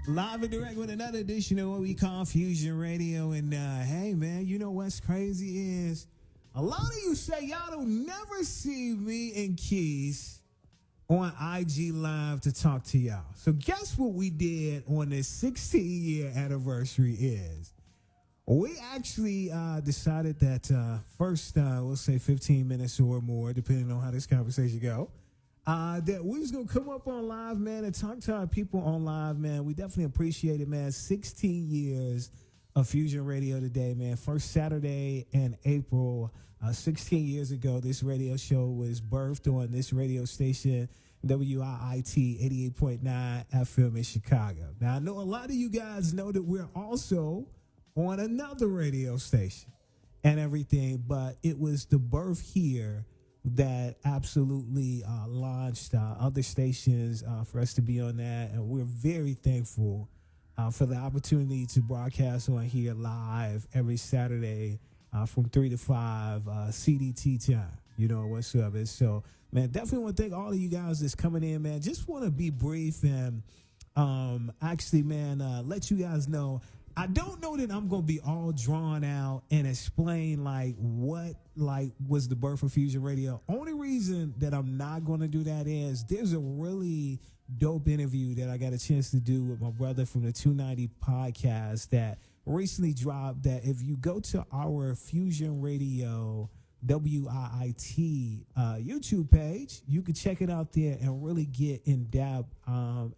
Live and direct with another edition of what we call Fusion Radio. And hey, man, you know what's crazy is a lot of you say y'all don't never see me and Keese on IG Live to talk to y'all. So guess what we did on this 16-year anniversary is we actually decided that first, we'll say 15 minutes or more, depending on how this conversation go. That we was gonna come up on live, man, and talk to our people on live, man. We definitely appreciate it, man. 16 years of Fusion Radio today, man. First Saturday in April, 16 years ago, this radio show was birthed on this radio station, WIIT 88.9 FM in Chicago. Now, I know a lot of you guys know that we're also on another radio station and everything, but it was the birth here that absolutely launched other stations for us to be on that. And we're very thankful for the opportunity to broadcast on here live every Saturday from 3 to 5 CDT time, you know, whatsoever. So, man, definitely want to thank all of you guys that's coming in, man. Just want to be brief and actually, man, let you guys know I don't know that I'm going to be all drawn out and explain what was the birth of Fusion Radio. Only reason that I'm not going to do that is there's a really dope interview that I got a chance to do with my brother from the 290 podcast that recently dropped, that if you go to our Fusion Radio WIIT YouTube page, you can check it out there and really get in depth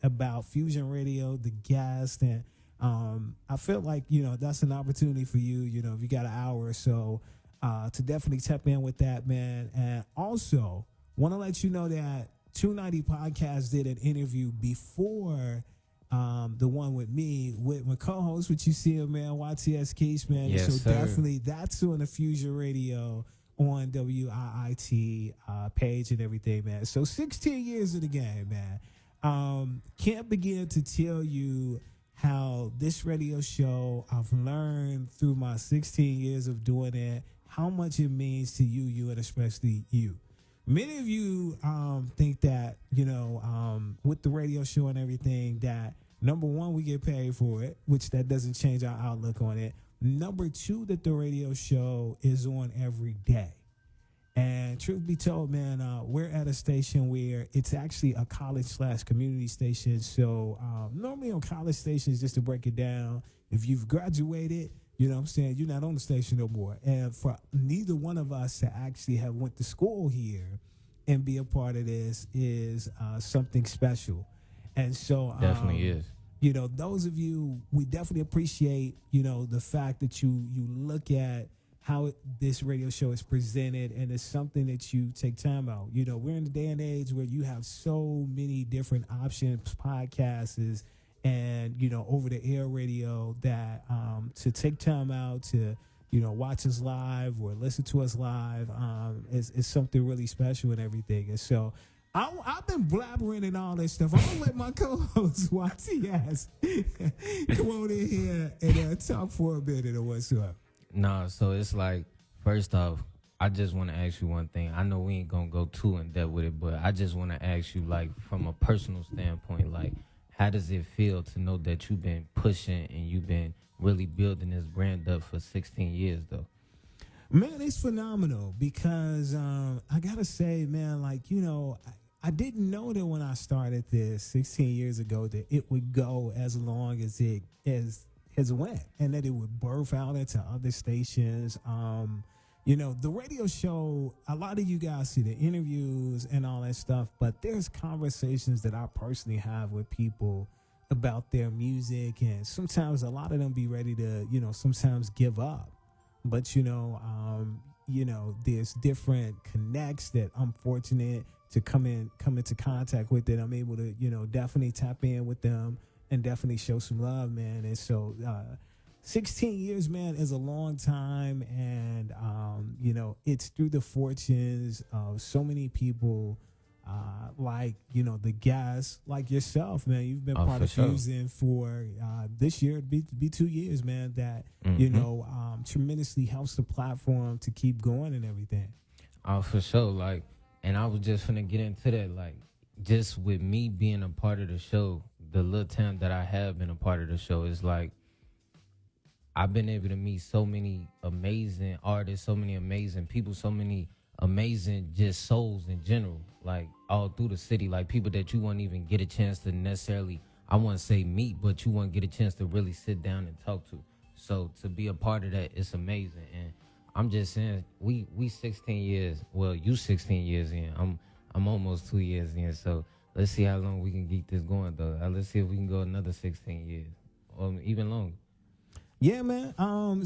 about Fusion Radio, the guest, and I feel like, you know, that's an opportunity for you, you know, if you got an hour or so, to definitely tap in with that, man. And also want to let you know that 290 Podcast did an interview before the one with me, with my co-host, which you see him, man, YTS Keese, man. Yes, so sir. Definitely that's on the Fusion Radio on WIIT page and everything, man. So 16 years of the game, man. Can't begin to tell you how this radio show, I've learned through my 16 years of doing it, how much it means to you, and especially you. Many of you think that, you know, with the radio show and everything, that number one, we get paid for it, which that doesn't change our outlook on it. Number two, that the radio show is on every day. And truth be told, man, we're at a station where it's actually a college/community station. So normally on college stations, just to break it down, if you've graduated, you know what I'm saying, you're not on the station no more. And for neither one of us to actually have went to school here and be a part of this is something special. And so Definitely is. You know, those of you, we definitely appreciate, you know, the fact that you look at how this radio show is presented, and it's something that you take time out. You know, we're in the day and age where you have so many different options, podcasts, and, you know, over-the-air radio, that to take time out to, you know, watch us live or listen to us live is something really special and everything. And so I've been blabbering and all this stuff. I'm going to let my co-host, YTS, come on in here and talk for a minute or whatsoever. Nah, so it's like, first off, I just want to ask you one thing. I know we ain't going to go too in depth with it, but I just want to ask you, like, from a personal standpoint, like, how does it feel to know that you've been pushing and you've been really building this brand up for 16 years, though? Man, it's phenomenal because I got to say, man, like, you know, I didn't know that when I started this 16 years ago that it would go as long as it went, and that it would birth out into other stations. You know, the radio show, a lot of you guys see the interviews and all that stuff, but there's conversations that I personally have with people about their music, and sometimes a lot of them be ready to, you know, sometimes give up. But, you know, there's different connects that I'm fortunate to come into contact with, that I'm able to, you know, definitely tap in with them and definitely show some love, man. And so 16 years, man, is a long time. And, you know, it's through the fortunes of so many people, like, you know, the guys like yourself, man. You've been part of Fusion for this year, be 2 years, man, that, you know, tremendously helps the platform to keep going and everything. Oh, for sure. Like, and I was just finna get into that, like, just with me being a part of the show, the little time that I have been a part of the show, is like I've been able to meet so many amazing artists, so many amazing people, so many amazing just souls in general, like all through the city, like people that you won't even get a chance to necessarily, I wouldn't say meet, but you won't get a chance to really sit down and talk to. So to be a part of that, it's amazing. And I'm just saying, we 16 years, well, you 16 years in, I'm almost 2 years in, so let's see how long we can keep this going though. Let's see if we can go another 16 years or even longer. Yeah, man.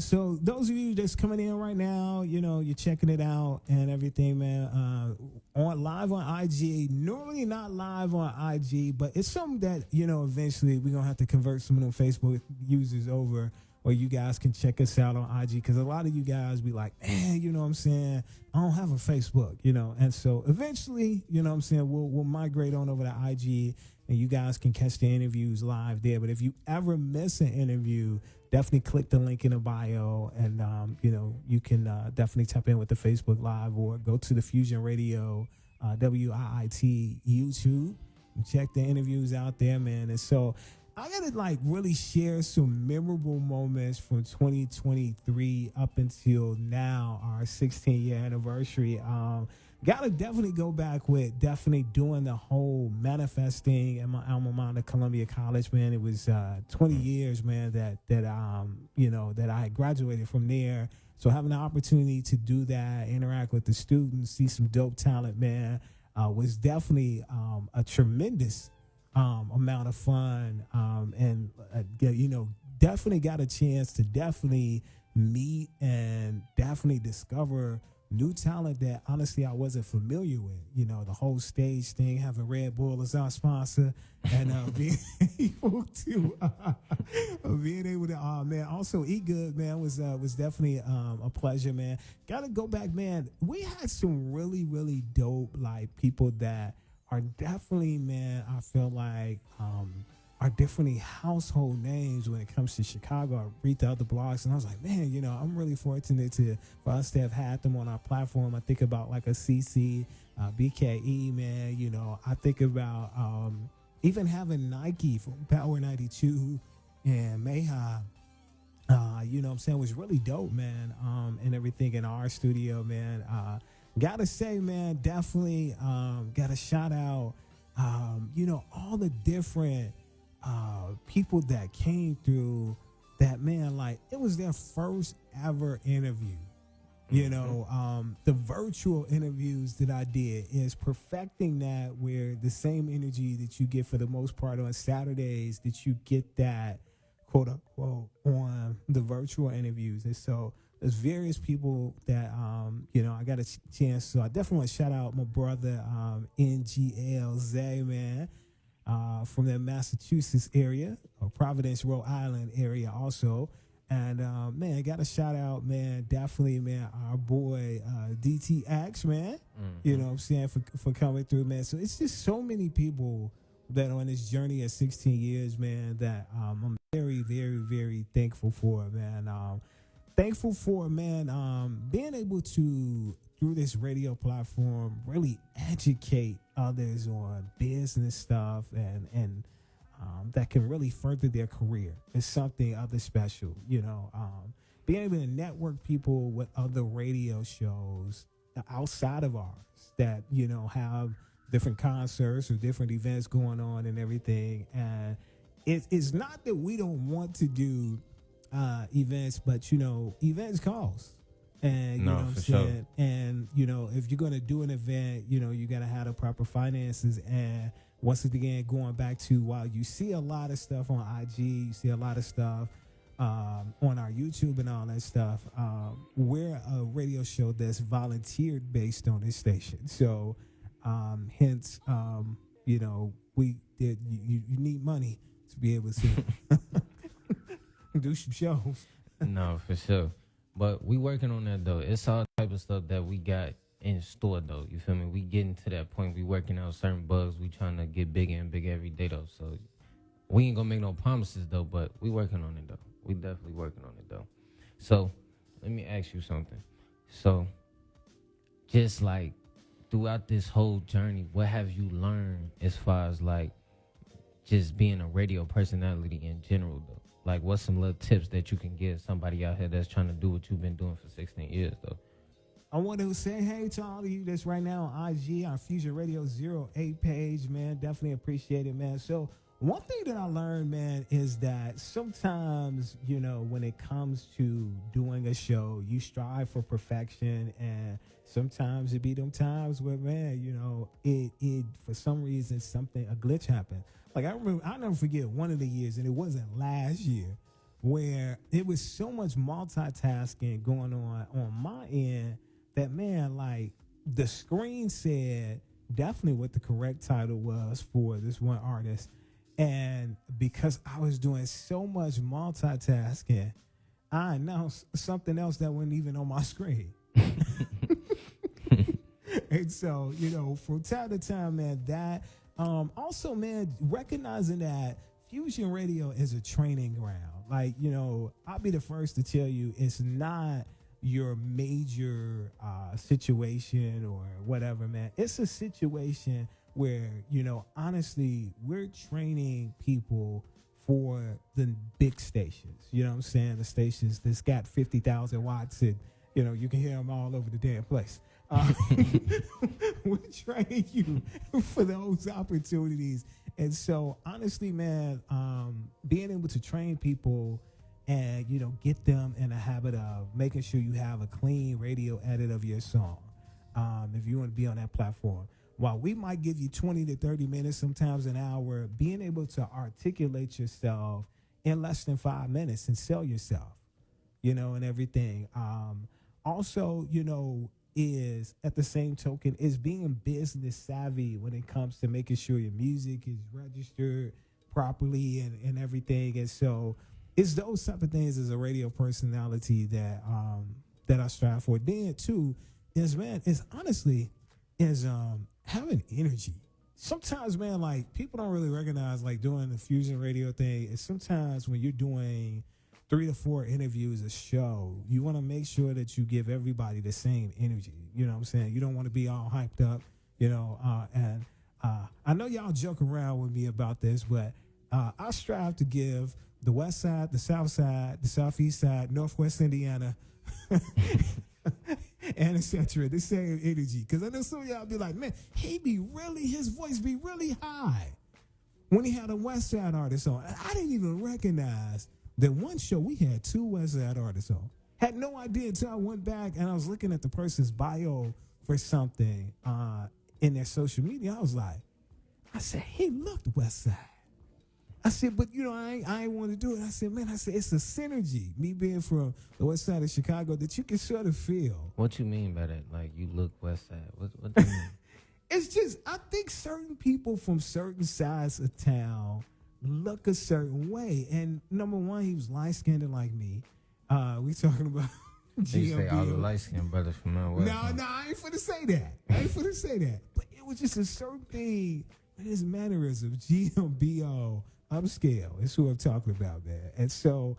So those of you that's coming in right now, you're checking it out and everything, man. On live on IG. Normally not live on IG, but it's something that eventually we're gonna have to convert some of them Facebook users over, or you guys can check us out on IG, because a lot of you guys be like, man, you know what I'm saying, I don't have a Facebook, and so eventually, you know what I'm saying, we'll migrate on over to IG, and you guys can catch the interviews live there. But if you ever miss an interview, definitely click the link in the bio, and you can definitely tap in with the Facebook Live, or go to the Fusion Radio WIIT YouTube and check the interviews out there, man. And so I gotta really share some memorable moments from 2023 up until now, our 16-year anniversary. Gotta definitely go back with definitely doing the whole manifesting at my alma mater, Columbia College, man. It was 20 years, man, that I had graduated from there. So having the opportunity to do that, interact with the students, see some dope talent, man, was definitely a tremendous amount of fun, and definitely got a chance to definitely meet and definitely discover new talent that honestly I wasn't familiar with. The whole stage thing, having Red Bull as our sponsor, and being able to man, also eat good, man, was definitely a pleasure, man. Gotta go back, man. We had some really, really dope people that are definitely, man, I feel like are definitely household names when it comes to Chicago. I read the other blogs, and I was like, man, I'm really fortunate for us to have had them on our platform. I think about like a CC, BKE, man. I think about even having Nike from Power 92 and Mayha. What I'm saying, was really dope, man. And everything in our studio, man. Gotta say, man, definitely gotta shout out, all the different people that came through that, man. It was their first ever interview. The virtual interviews that I did is perfecting that, where the same energy that you get for the most part on Saturdays, that you get that, quote unquote, on the virtual interviews. And so there's various people that, I got a chance. So I definitely want to shout out my brother, NGLZ, man, from the Massachusetts area, or Providence, Rhode Island area also. And, man, I got to shout out, man, definitely, man, our boy, DTX, man, you know what I'm saying, for coming through, man. So it's just so many people that are on this journey at 16 years, man, that I'm very, very, very thankful for, man. Thankful for, man, being able to, through this radio platform, really educate others on business stuff and that can really further their career. It's something other special, being able to network people with other radio shows outside of ours that, have different concerts or different events going on and everything. And it's not that we don't want to do events, but events cost. And you know what I'm saying? Sure. And if you're gonna do an event, you gotta have the proper finances. And once again, going back to, while you see a lot of stuff on IG, you see a lot of stuff on our YouTube and all that stuff, we're a radio show that's volunteered based on this station. So hence we did you need money to be able to do some shows. No, for sure. But we working on that though. It's all type of stuff that we got in store though. You feel me? We getting to that point. We working out certain bugs. We trying to get bigger and bigger every day though. So we ain't gonna make no promises though. But we working on it though. We definitely working on it though. So let me ask you something. So just throughout this whole journey, what have you learned as far as just being a radio personality in general, though? Like, what's some little tips that you can give somebody out here that's trying to do what you've been doing for 16 years, though? I want to say hey to all of you that's right now on IG, our Fusion Radio 08 page, man. Definitely appreciate it, man. So one thing that I learned, man, is that sometimes, when it comes to doing a show, you strive for perfection, and sometimes it be them times where, man, it for some reason a glitch happened. Like I'll never forget one of the years, and it wasn't last year, where it was so much multitasking going on my end that, man, like the screen said definitely what the correct title was for this one artist. And because I was doing so much multitasking, I announced something else that wasn't even on my screen. And so, from time to time, man, that also, man, recognizing that Fusion Radio is a training ground. Like, I'll be the first to tell you it's not your major situation or whatever, man. It's a situation where, honestly, we're training people for the big stations. You know what I'm saying? The stations that's got 50,000 watts and, you can hear them all over the damn place. We're training you for those opportunities. And so, honestly, man, being able to train people and, get them in a habit of making sure you have a clean radio edit of your song. If you want to be on that platform, while we might give you 20 to 30 minutes, sometimes an hour, being able to articulate yourself in less than 5 minutes and sell yourself, and everything. Also, is at the same token is being business savvy when it comes to making sure your music is registered properly and everything. And so it's those type of things as a radio personality that I strive for. Then too is, man, is honestly is having energy. Sometimes, man, like people don't really recognize like doing the Fusion Radio thing. And sometimes when you're doing 3 to 4 interviews a show, you want to make sure that you give everybody the same energy. You know what I'm saying? You don't want to be all hyped up, and I know y'all joke around with me about this, but I strive to give the West Side, the South Side, the Southeast Side, Northwest Indiana, and etc. the same energy. Because I know some of y'all be like, man, his voice be really high when he had a West Side artist on. And I didn't even recognize that one show we had 2 West Side artists on. Had no idea until I went back and I was looking at the person's bio for something in their social media. I said, he looked West Side. I said, but I ain't want to do it. I said, it's a synergy. Me being from the West Side of Chicago that you can sort of feel. What you mean by that? Like you look West Side? What do you mean? It's just, I think certain people from certain sides of town look a certain way. And number one, he was light-skinned like me. We talking about You say all the light-skinned brothers from out west. No, I ain't finna say that. But it was just a certain thing in his mannerism. GMBO, upscale. That's who I'm talking about, man. And so,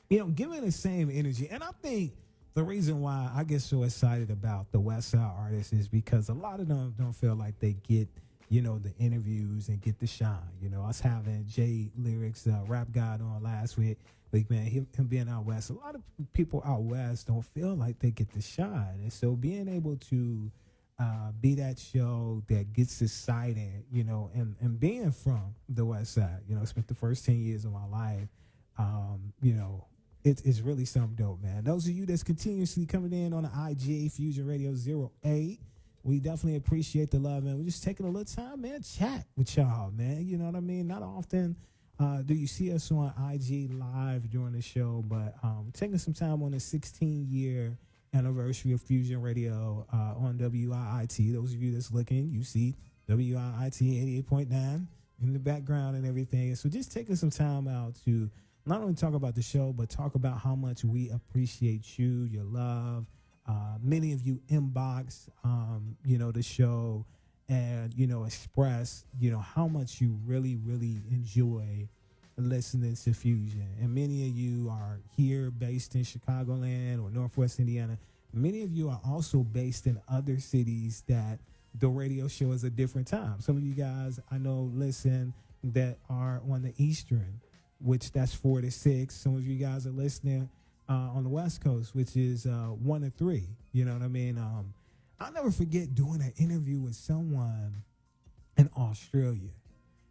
giving the same energy. And I think the reason why I get so excited about the West Side artists is because a lot of them don't feel like they get, the interviews and get the shine. I was having Jay Lyrics, Rap God, on last week. Like, man, him being out west, a lot of people out west don't feel like they get the shine. And so being able to be that show that gets excited, and being from the West Side, I spent the first 10 years of my life, it's really something dope, man. Those of you that's continuously coming in on the IG, Fusion Radio 08, we definitely appreciate the love, man. We're just taking a little time, man, chat with y'all, man. You know what I mean? Not often do you see us on IG live during the show, but taking some time on the 16-year anniversary of Fusion Radio on WIIT. Those of you that's looking, you see WIIT 88.9 in the background and everything. So just taking some time out to not only talk about the show, but talk about how much we appreciate you, your love. Many of you inbox, the show and, express, how much you really, really enjoy listening to Fusion. And many of you are here based in Chicagoland or Northwest Indiana. Many of you are also based in other cities that the radio show is a different time. Some of you guys I know listen that are on the Eastern, which that's 4 to 6. Some of you guys are listening on the West Coast, which is 1 to 3. You know what I mean? I'll never forget doing an interview with someone in Australia.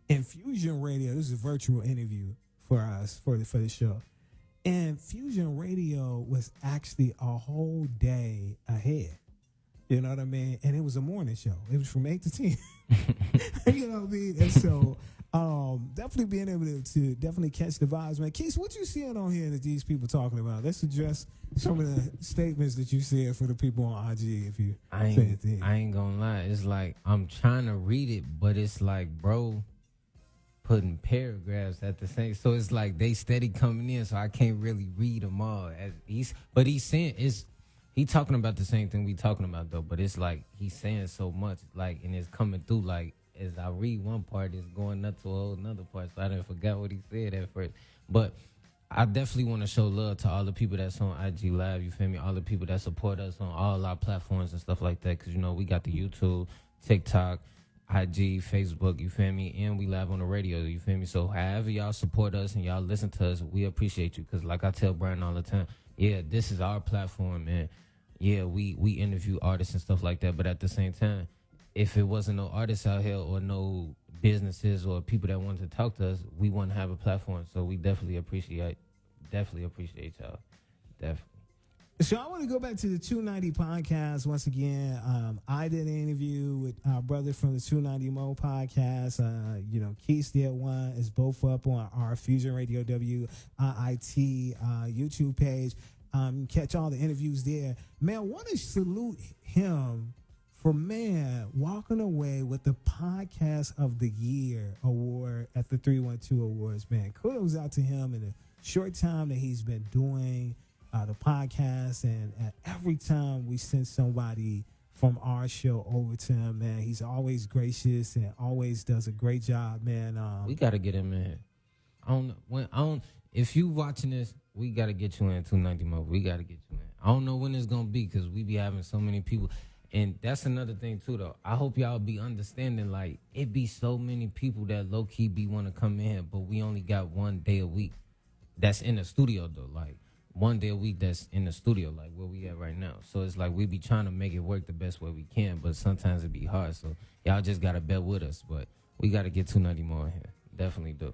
In Fusion Radio, this is a virtual interview for us for the show. And Fusion Radio was actually a whole day ahead. You know what I mean? And it was a morning show. It was from 8 to 10. You know what I mean? And so definitely being able to definitely catch the vibes, man. Keese, what you seeing on here that these people talking about? Let's address some of the statements that you said for the people on IG. If you I ain't gonna lie. It's like I'm trying to read it, but it's like, bro, putting paragraphs at the same. So it's like they steady coming in, so I can't really read them all. But he's saying he talking about the same thing we talking about though. But it's like he's saying so much, like, and it's coming through like. As I read one part, it's going up to a whole another part, so I didn't forget what he said at first. But I definitely want to show love to all the people that's on IG Live, you feel me? All the people that support us on all our platforms and stuff like that, because, you know, we got the YouTube, TikTok, IG, Facebook, you feel me? And we live on the radio, you feel me? So however y'all support us and y'all listen to us, we appreciate you, because like I tell Brian all the time, yeah, this is our platform, man. Yeah, we interview artists and stuff like that, but at the same time, if it wasn't no artists out here or no businesses or people that wanted to talk to us, we wouldn't have a platform. So we definitely appreciate y'all. Definitely. So I want to go back to the 290 podcast once again. I did an interview with our brother from the 290 Mo podcast. Keese did one. It's both up on our Fusion Radio WIT YouTube page. Catch all the interviews there. Man, I want to salute him for, man, walking away with the Podcast of the Year award at the 312 Awards, man. Kudos out to him in the short time that he's been doing the podcast. And every time we send somebody from our show over to him, man, he's always gracious and always does a great job, man. We got to get him in. If you watching this, we got to get you in 290 Mo. We got to get you in. I don't know when it's going to be because we be having so many people. And that's another thing, too, though. I hope y'all be understanding, like, it be so many people that low-key be want to come in here, but we only got 1 day a week that's in the studio, though. Like, 1 day a week that's in the studio, like where we at right now. So it's like we be trying to make it work the best way we can, but sometimes it be hard. So y'all just got to bear with us. But we got to get 290 more in here. Definitely do.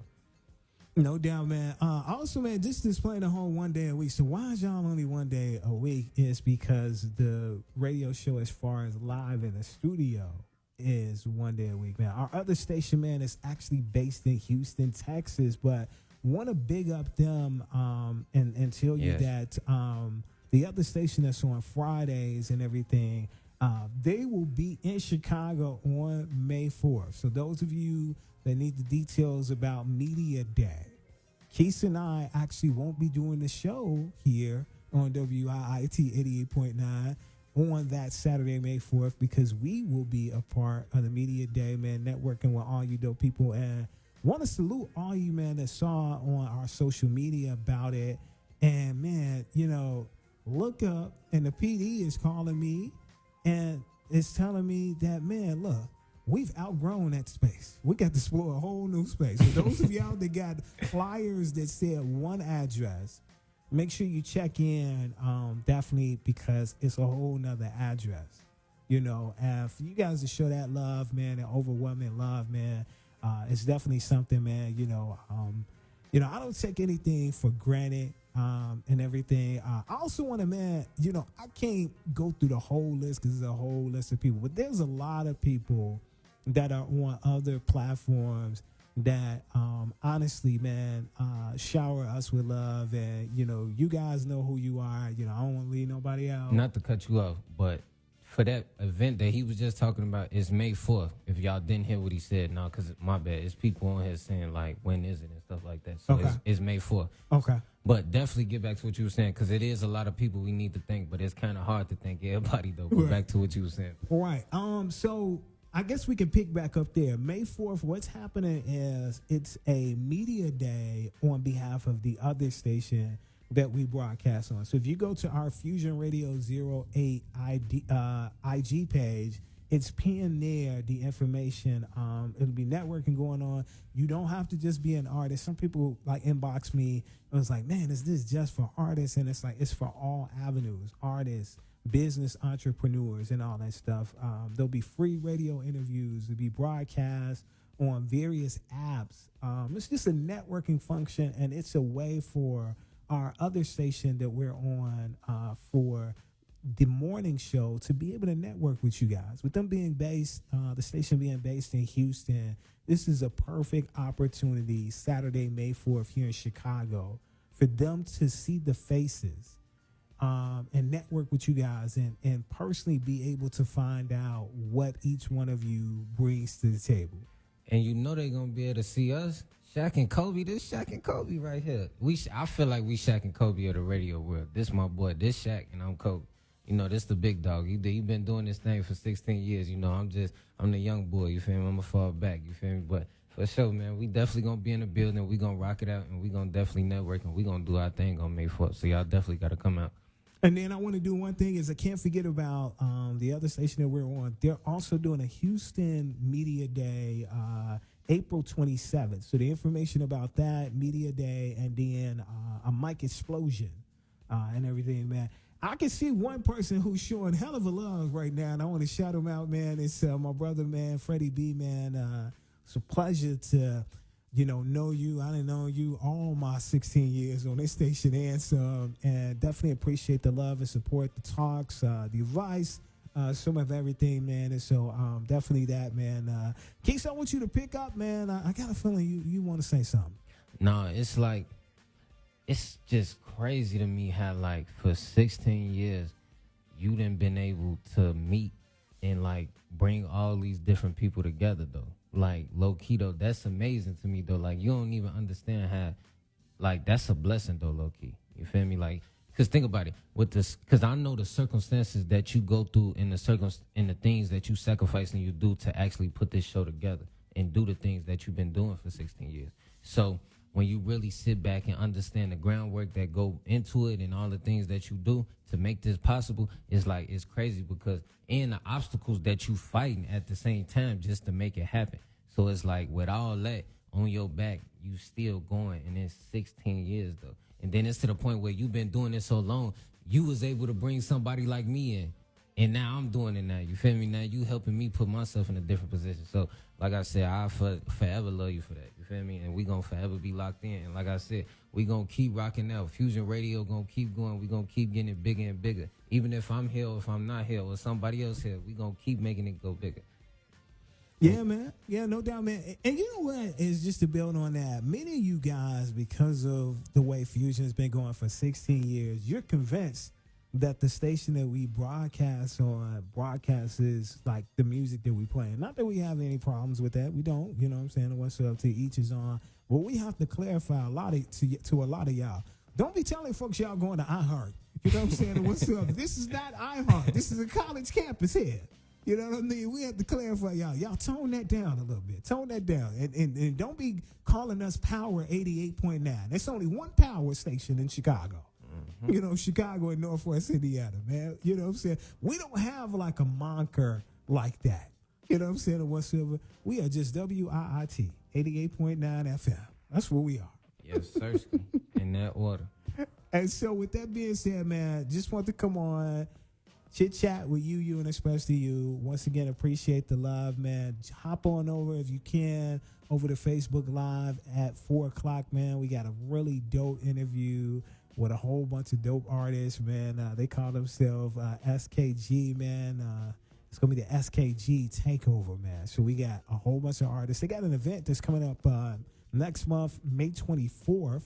No doubt, man. Also, man, just displaying the whole 1 day a week. So why is y'all only 1 day a week? Is because the radio show, as far as live in the studio, is 1 day a week, man. Our other station, man, is actually based in Houston, Texas, but want to big up them and tell you that the other station that's on Fridays and everything, they will be in Chicago on May 4th. So those of you that need the details about Media Day, Keese and I actually won't be doing the show here on WIIT 88.9 on that Saturday, May 4th, because we will be a part of the Media Day, man, networking with all you dope people. And want to salute all you, man, that saw on our social media about it. And, man, you know, look up, and the PD is calling me, and it's telling me that, man, look, we've outgrown that space. We got to explore a whole new space. For those of y'all that got flyers that said one address, make sure you check in, definitely, because it's a whole nother address. You know, and for you guys to show that love, man, and overwhelming love, man, it's definitely something, man. I don't take anything for granted, and everything. I also want to, man, I can't go through the whole list because there's a whole list of people, but there's a lot of people that are on other platforms that, honestly, man, shower us with love. And, you guys know who you are. I don't want to leave nobody out. Not to cut you off, but for that event that he was just talking about, it's May 4th. If y'all didn't hear what he said, no, because my bad. It's people on here saying, like, when is it and stuff like that. So it's May 4th. Okay. But definitely get back to what you were saying, because it is a lot of people we need to thank, but it's kind of hard to thank everybody, though. Go back to what you were saying. Right. So I guess we can pick back up there. May 4th, what's happening is it's a media day on behalf of the other station that we broadcast on. So if you go to our Fusion Radio 08 IG page, it's pinned there, the information. It'll be networking going on. You don't have to just be an artist. Some people like inbox me. It was like, man, is this just for artists? And it's like, it's for all avenues, artists, business entrepreneurs, and all that stuff. There'll be free radio interviews. There'll be broadcasts on various apps. It's just a networking function, and it's a way for our other station that we're on for the morning show to be able to network with you guys. With them being based, the station being based in Houston, this is a perfect opportunity, Saturday, May 4th, here in Chicago, for them to see the faces and network with you guys and personally be able to find out what each one of you brings to the table. And you know they're going to be able to see us. Shaq and Kobe, this Shaq and Kobe right here. I feel like we Shaq and Kobe of the radio world. This my boy, this Shaq, and I'm Kobe. You know, this the big dog. You been doing this thing for 16 years. You know, I'm the young boy, you feel me? I'm going to fall back, you feel me? But for sure, man, we definitely going to be in the building. We going to rock it out, and we going to definitely network, and we going to do our thing on May 4th. So y'all definitely got to come out. And then I want to do one thing is I can't forget about the other station that we're on. They're also doing a Houston Media Day, April 27th. So the information about that, Media Day, and then a mic explosion and everything, man. I can see one person who's showing hell of a love right now, and I want to shout him out, man. It's my brother, man, Freddie B, man. It's a pleasure to, know you. I didn't know you all my 16 years on this station, and definitely appreciate the love and support, the talks, the advice, some of everything, man. And so definitely that, man. Keese, I want you to pick up, man. I got a feeling you want to say something. No, it's like, it's just crazy to me how, like, for 16 years, you done been able to meet and, like, bring all these different people together, though. Like, low-key, though, that's amazing to me, though. Like, you don't even understand how, like, that's a blessing, though, low-key. You feel me? Like, because think about it. Because I know the circumstances that you go through and the things that you sacrifice and you do to actually put this show together and do the things that you've been doing for 16 years. So when you really sit back and understand the groundwork that go into it and all the things that you do to make this possible, it's like, it's crazy because and the obstacles that you fighting at the same time just to make it happen. So it's like with all that on your back, you still going, and it's 16 years though. And then it's to the point where you've been doing this so long, you was able to bring somebody like me in. And now I'm doing it now. You feel me? Now you helping me put myself in a different position. So, like I said, I forever love you for that. You feel me? And we going to forever be locked in. And like I said, we going to keep rocking out. Fusion Radio going to keep going. We going to keep getting it bigger and bigger. Even if I'm here or if I'm not here or somebody else here, we going to keep making it go bigger. Yeah, man. Yeah, no doubt, man. And you know what? Is just to build on that, many of you guys, because of the way Fusion has been going for 16 years, you're convinced that the station that we broadcast on broadcasts is like the music that we play. Not that we have any problems with that. We don't, you know what I'm saying? What's up to each is on. But we have to clarify a lot to a lot of y'all. Don't be telling folks y'all going to iHeart. You know what I'm saying? What's up? This is not iHeart. This is a college campus here. You know what I mean? We have to clarify y'all. Y'all tone that down a little bit. Tone that down. And don't be calling us Power 88.9. There's only one power station in Chicago. You know, Chicago and Northwest Indiana, man. You know what I'm saying? We don't have like a moniker like that. You know what I'm saying? Or whatsoever. We are just WIIT, 88.9 FM. That's what we are. Yes, sir. In that order. And so with that being said, man, just want to come on, chit-chat with you, and especially you. Once again, appreciate the love, man. Hop on over if you can over to Facebook Live at 4 o'clock, man. We got a really dope interview with a whole bunch of dope artists, man. They call themselves SKG, man. It's going to be the SKG Takeover, man. So we got a whole bunch of artists. They got an event that's coming up next month, May 24th,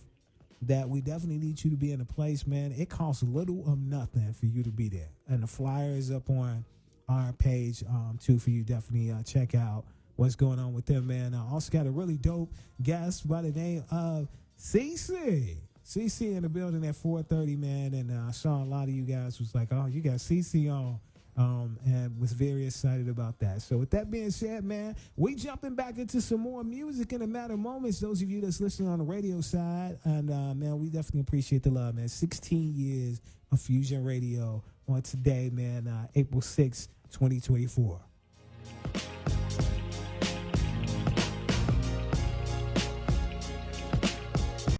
that we definitely need you to be in a place, man. It costs little or nothing for you to be there. And the flyer is up on our page, too, for you. Definitely check out what's going on with them, man. Also got a really dope guest by the name of Keese. CC in the building at 4:30, man, and I saw a lot of you guys was like, oh, you got CC on, and was very excited about that. So with that being said, man, we jumping back into some more music in a matter of moments. Those of you that's listening on the radio side, and man, we definitely appreciate the love, man. 16 years of Fusion Radio on today, man, April 6th, 2024.